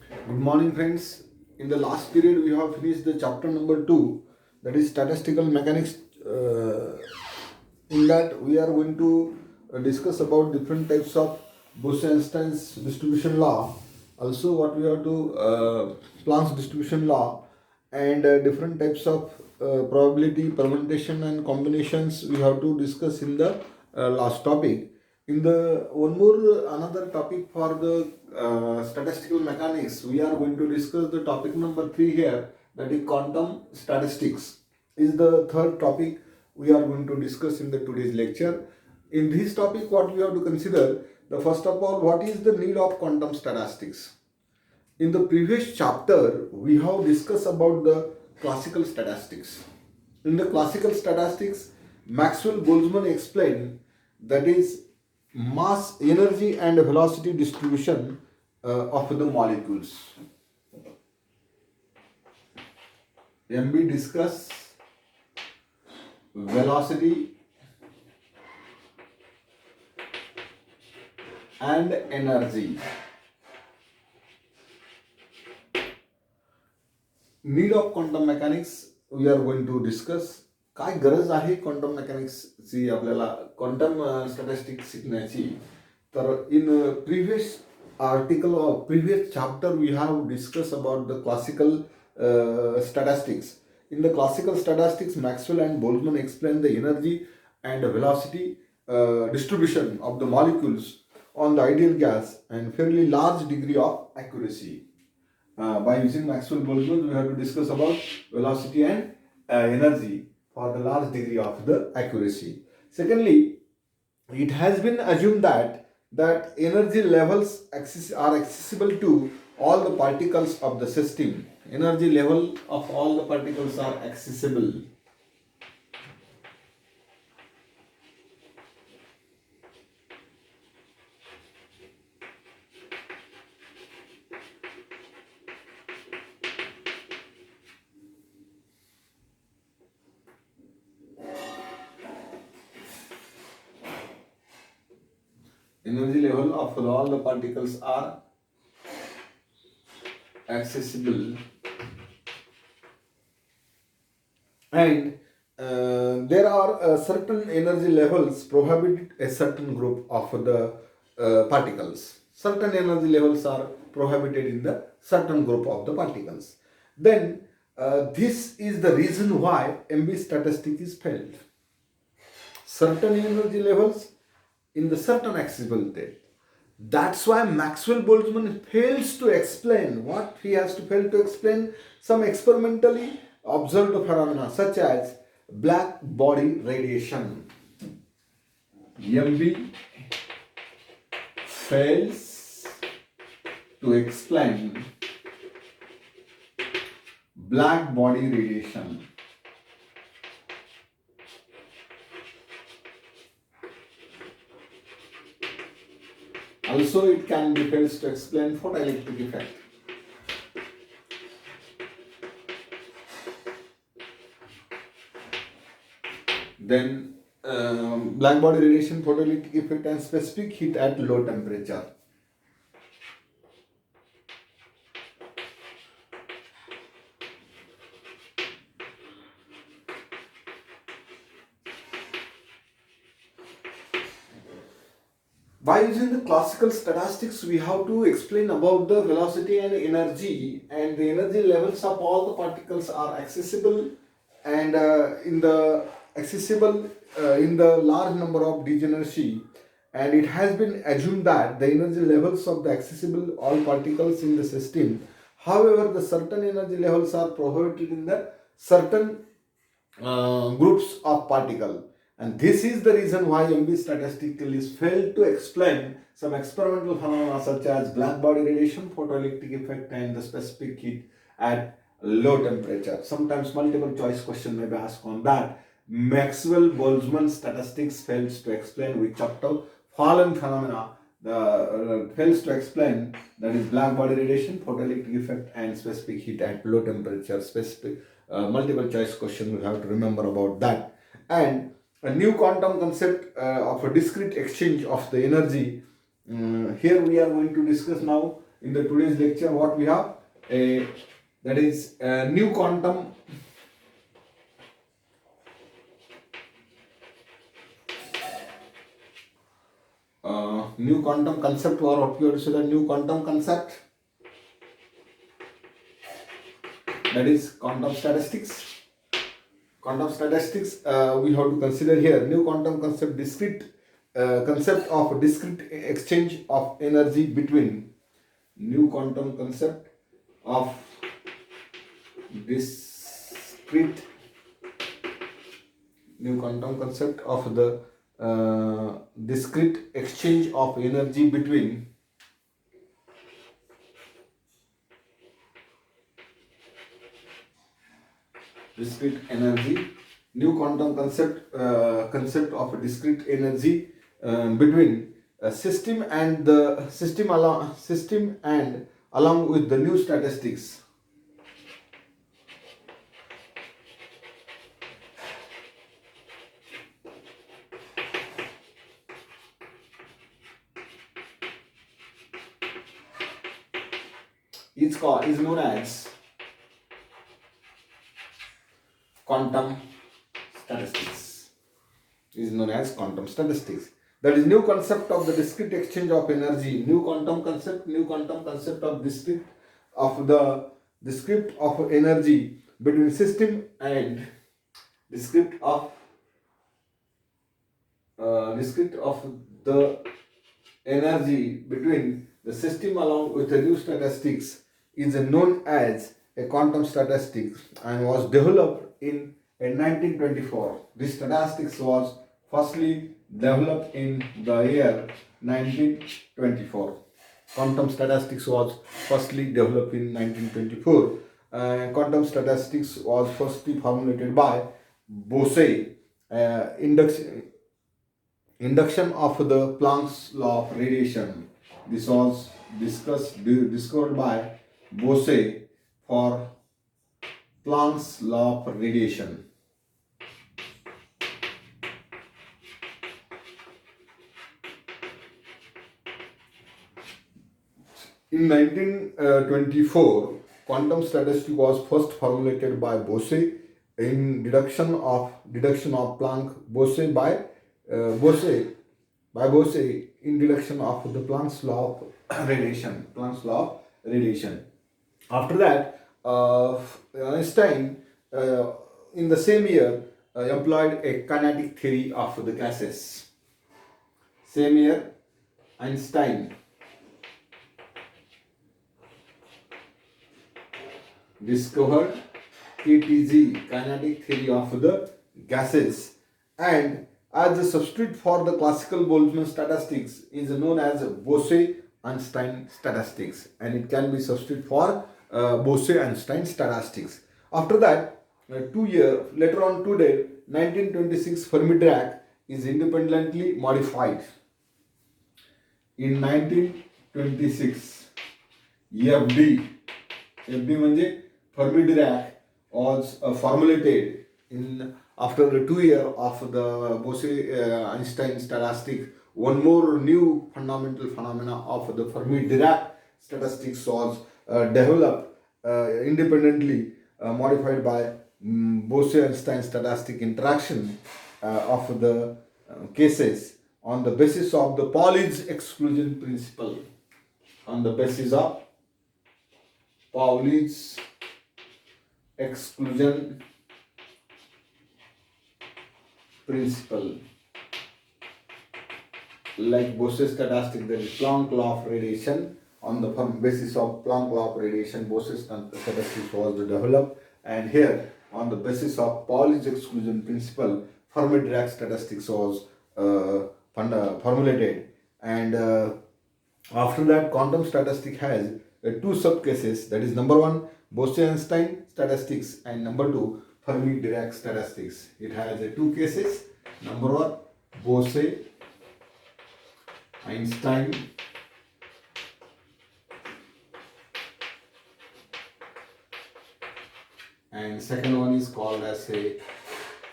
Good morning, friends. In the last period, we have finished the chapter number 2, that is statistical mechanics. In that, we are going to discuss about different types of Bose-Einstein's distribution law. Also, what we have to Planck's distribution law, and different types of probability, permutation, and combinations we have to discuss in the last topic. In the one more another topic for the statistical mechanics, we are going to discuss the topic number 3 here, that is quantum statistics. Is the third topic we are going to discuss in the today's lecture. In this topic, what we have to consider, the first of all, what is the need of quantum statistics? In the previous chapter, we have discussed about the classical statistics. In the classical statistics, Maxwell-Boltzmann explained, that is mass, energy and velocity distribution of the molecules. MB discuss velocity and energy. Need of quantum mechanics we are going to discuss. काय गरज आहे quantum मेकॅनिक्सची, आपल्याला quantum statistics शिकण्याची. तर in previous article of previous chapter we have discussed about the classical statistics. In the classical statistics, Maxwell and Boltzmann explained the energy and velocity distribution of the molecules on the ideal gas and fairly large degree of accuracy. By using Maxwell-Boltzmann, we have to discuss about velocity and energy for the large degree of the accuracy. Secondly, it has been assumed that energy levels are accessible to all the particles of the system. Energy level of all the particles are accessible. Energy level of all the particles are accessible, and there are certain energy levels prohibited a certain group of the particles. Certain energy levels are prohibited in the certain group of the particles. Then this is the reason why MB statistic is failed. Certain energy levels in the certain accessible state. That's why Maxwell-Boltzmann fails to explain. What he has to fail to explain? Some experimentally observed phenomena such as black body radiation. MB fails to explain black body radiation. Also, it can be fails to explain photoelectric effect. Then black body radiation, photoelectric effect, and specific heat at low temperature. By using the classical statistics, we have to explain about the velocity and energy, and the energy levels of all the particles are accessible, and in the large number of degeneracy, and it has been assumed that the energy levels of the accessible all particles in the system. However, the certain energy levels are prohibited in the certain groups of particle. And this is the reason why MB statistical is failed to explain some experimental phenomena such as black body radiation, photoelectric effect, and the specific heat at low temperature. Sometimes multiple choice question may be asked on that. Maxwell-Boltzmann statistics fails to explain which of the following phenomena fails to explain, that is black body radiation, photoelectric effect, and specific heat at low temperature. Specific multiple choice question, we have to remember about that. And a new quantum concept of a discrete exchange of the energy. Here we are going to discuss now in the today's lecture what we have, a that is a new quantum concept, or what we have to say, the new quantum concept, that is quantum statistics. Quantum statistics, we have to consider here new quantum concept, concept of discrete exchange of energy between, new quantum concept of discrete, new quantum concept of the discrete exchange of energy between discrete energy, new quantum concept of discrete energy between a system and the system and along with the new statistics. Is known as quantum statistics. Is known as quantum statistics. That is new concept of the discrete exchange of energy. New quantum concept of discrete of energy between system and discrete of the energy between the system along with the new statistics is known as a quantum statistics, and was developed in 1924. This statistics was firstly developed in the year 1924. Quantum statistics was firstly developed in 1924. Quantum statistics was firstly formulated by Bose. Induction of the Planck's law of radiation. This was discovered by Bose for Planck's law of radiation. In 1924, quantum statistics was first formulated by Bose in deduction of Planck. Bose in deduction of the Planck's law of radiation. After that, Einstein in the same year employed a kinetic theory of the gases. Same year, Einstein discovered KTG, kinetic theory of the gases, and as a substitute for the classical Boltzmann statistics is known as Bose-Einstein statistics, and it can be substitute for Bose-Einstein statistics. After that, 2 years later on, today 1926, Fermi-Dirac is independently modified. In 1926, FD म्हणजे Fermi-Dirac was formulated in after the 2 years of the Bose-Einstein statistics. One more new fundamental phenomena of the Fermi-Dirac statistics was developed independently, modified by Bose-Einstein statistic interaction of the cases on the basis of the Pauli's exclusion principle. On the basis of Pauli's exclusion principle, like Bose's statistic, there is Planck law of radiation. On the basis of Planck law of radiation, Bose's statistics was developed, and here on the basis of Pauli's exclusion principle, Fermi-Dirac statistics was formulated. And after that, quantum statistics has two subcases, that is number one, Bose-Einstein statistics, and number two, Fermi-Dirac statistics. It has two cases. Number one, Bose-Einstein and second one is called as a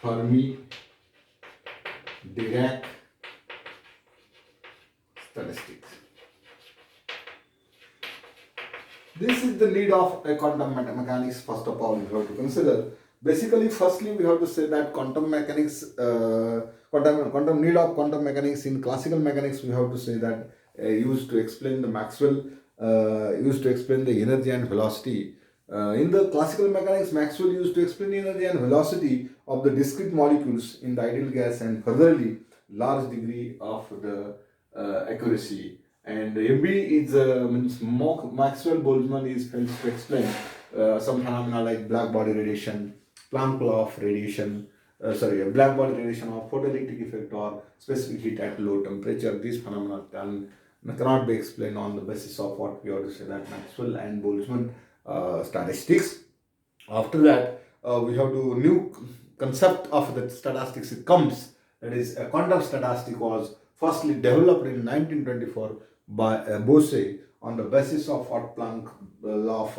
Fermi-Dirac statistics. is the need of a quantum mechanics? First of all, we have to consider. Basically, firstly, we have to say that quantum mechanics, quantum need of quantum mechanics in classical mechanics, we have to say that used to explain the Maxwell, used to explain the energy and velocity. In the classical mechanics, Maxwell used to explain energy and velocity of the discrete molecules in the ideal gas and furtherly large degree of the accuracy. And MB is means Maxwell-Boltzmann is helps to explain some phenomena like black body radiation, Planck law of radiation, black body radiation or photoelectric effect or specific heat at low temperature. These phenomena cannot be explained on the basis of what we have to say that Maxwell and Boltzmann statistics. After that, we have to new concept of the statistics. It comes, that is a quantum statistic was firstly developed in 1924 by Bose on the basis of Planck law of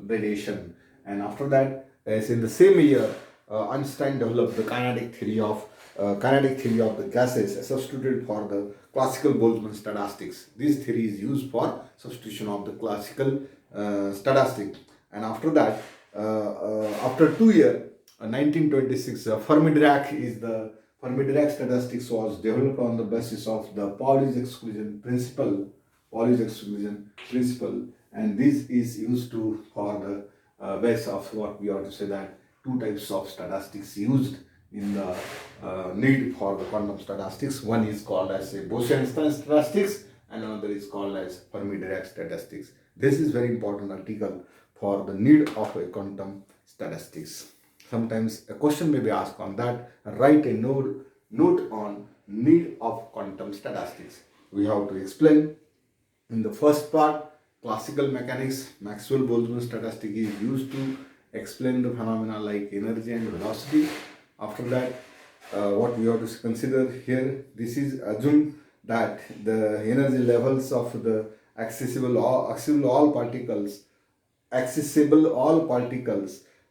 radiation, and after that, as in the same year, Einstein developed the kinetic theory of the gases substituted for the classical Boltzmann statistics. This theory is used for substitution of the classical statistic, and after that, after 2 years, 1926, Fermi-Dirac statistics was developed on the basis of the Pauli's exclusion principle, and this is used to for the base of what we ought to say that two types of statistics used in the need for the quantum statistics. One is called as a Bose-Einstein statistics, and another is called as Fermi-Dirac statistics. This is very important article for the need of a quantum statistics. Sometimes a question may be asked on that. Write a note on need of quantum statistics. We have to explain in the first part classical mechanics. Maxwell-Boltzmann statistic is used to explain the phenomena like energy and velocity. After that, what we have to consider here, this is assume that the energy levels of the accessible all particles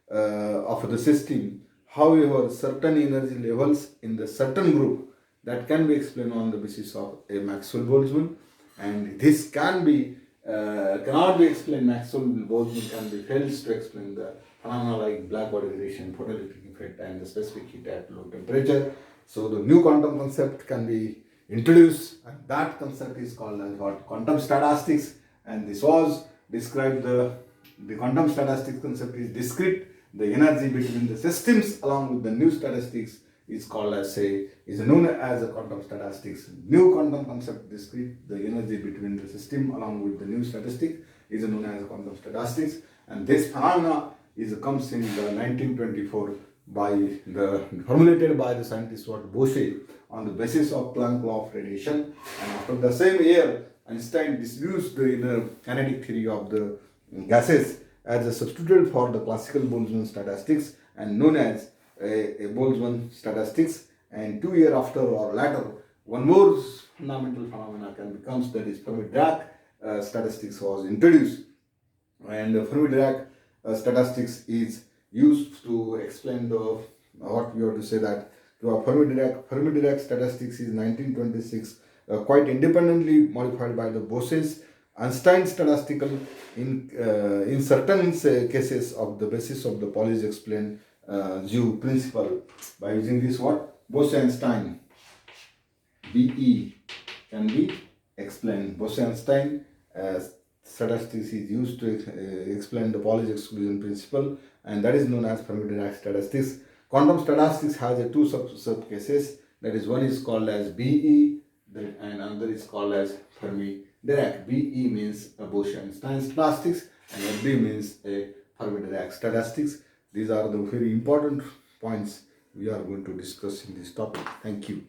of the system. However, certain energy levels in the certain group that can be explained on the basis of a Maxwell-Boltzmann, and this cannot be explained. Maxwell-Boltzmann can be fails to explain the phenomena like black body radiation, photoelectric effect, and the specific heat at low temperature. So the new quantum concept can be introduced, and that concept is called as what? Quantum statistics. And this was described the quantum statistics concept is discrete. The energy between the systems along with the new statistics is called as known as a quantum statistics. New quantum concept discrete. The energy between the system along with the new statistic is known as quantum statistics. And this phenomena comes in the 1924 formulated by the scientist Bose on the basis of Planck law of radiation. And after the same year, Einstein introduced the kinetic theory of the gases as a substitute for the classical Boltzmann statistics and known as a Boltzmann statistics. And 2 years after or later, one more fundamental phenomena becomes, that is Fermi-Dirac statistics was introduced. And Fermi-Dirac statistics is used to explain what we have to say that Fermi-Dirac statistics is 1926 quite independently modified by the Bose's Einstein statistical in certain cases of the basis of the Pauli's explained Jew principle by using this what? Bose-Einstein BE can be explained. Bose-Einstein statistics is used to explain the Pauli's exclusion principle, and that is known as Fermi-Dirac statistics. Quantum statistics has two sub cases. That is, one is called as BE and another is called as Fermi-Dirac. BE means a Bose-Einstein statistics and FD means a Fermi-Dirac statistics. These are the very important points we are going to discuss in this topic. Thank you.